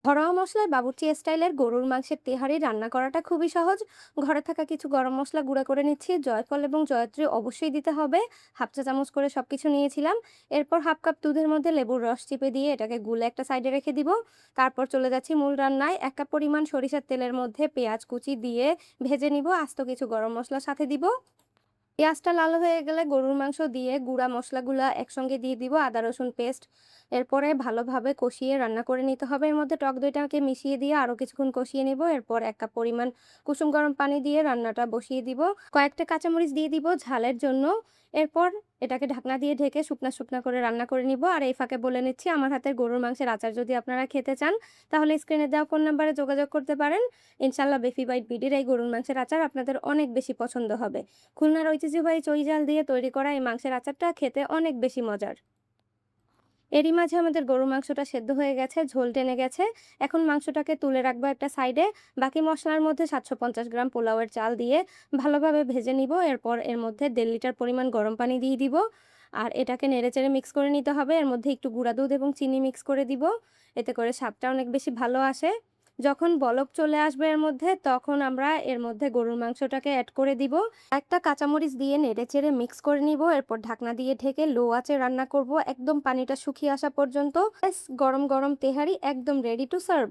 ঘরোয়া মশলায় বাবুর্চি স্টাইলের গরুর মাংসের তেহারি রান্না করাটা খুবই সহজ। ঘরে থাকা কিছু গরম মশলা গুঁড়া করে নিচ্ছি, জয়ফল এবং জয়ত্রী অবশ্যই দিতে হবে। হাফ চা চামচ করে সবকিছু নিয়েছিলাম। এরপর হাফ কাপ দুধের মধ্যে লেবুর রস চিপে দিয়ে এটাকে গুলে একটা সাইডে রেখে দিব। তারপর চলে যাচ্ছি মূল রান্নায়। ১ কাপ পরিমাণ সরিষার তেলের মধ্যে পেঁয়াজ কুচি দিয়ে ভেজে নিব। আস্ত কিছু গরম মশলার সাথে দিব। পেঁয়াজটা লাল হয়ে গেলে গরুর মাংস দিয়ে গুঁড়া মশলাগুলা একসঙ্গে দিয়ে দিব, আদা রসুন পেস্ট। এরপরে ভালোভাবে কষিয়ে রান্না করে নিতে হবে। এর মধ্যে টক দইটাকে মিশিয়ে দিয়ে আরো কিছুক্ষণ কষিয়ে নিব। এরপর ১ কাপ পরিমাণ কুসুম গরম পানি দিয়ে রান্নাটা বসিয়ে দিব। কয়েকটা কাঁচামরিচ দিয়ে দিব ঝালের জন্য। এরপর এটাকে ঢাকনা দিয়ে ঢেকে শুকনা শুকনা করে রান্না করে নিব। আর এই ফাঁকে বলে নিচ্ছি, আমার হাতের গরুর মাংসের আচার যদি আপনারা খেতে চান, তাহলে স্ক্রিনে দেওয়া ফোন নাম্বারে যোগাযোগ করতে পারেন। ইনশাআল্লাহ বেফি বাইট বিডির এই গরুর মাংসের আচার আপনাদের অনেক বেশি পছন্দ হবে। খুলনার ঐতিহ্যবাহী চইঝাল দিয়ে তৈরি করা এই মাংসের আচারটা খেতে অনেক বেশি মজার। এরই মাঝে আমাদের গরুর মাংসটা সেদ্ধ হয়ে গেছে, ঝোল টেনে গেছে। এখন মাংসটাকে তুলে রাখবো একটা সাইডে। বাকি মসলার মধ্যে ৭৫০ গ্রাম পোলাওয়ের চাল দিয়ে ভালোভাবে ভেজে নিব। এরপর এর মধ্যে ১.৫ লিটার পরিমাণ গরম পানি দিয়ে দিব। আর এটাকে নেড়েচেড়ে মিক্স করে নিতে হবে। এর মধ্যে একটু গুঁড়া দুধ এবং চিনি মিক্স করে দিব। এতে করে স্বাদটা অনেক বেশি ভালো আসে। যখন বলক চলে আসবে এর মধ্যে, তখন আমরা এর মধ্যে গরুর মাংসটাকে এড করে দিব। একটা কাঁচামরিচ দিয়ে নেড়েচেড়ে মিক্স করে নিব। এরপর ঢাকনা দিয়ে ঢেকে লো আঁচে রান্না করব একদম পানিটা শুকিয়ে আসা পর্যন্ত। ব্যাস, গরম গরম তেহারি একদম রেডি টু সার্ভ।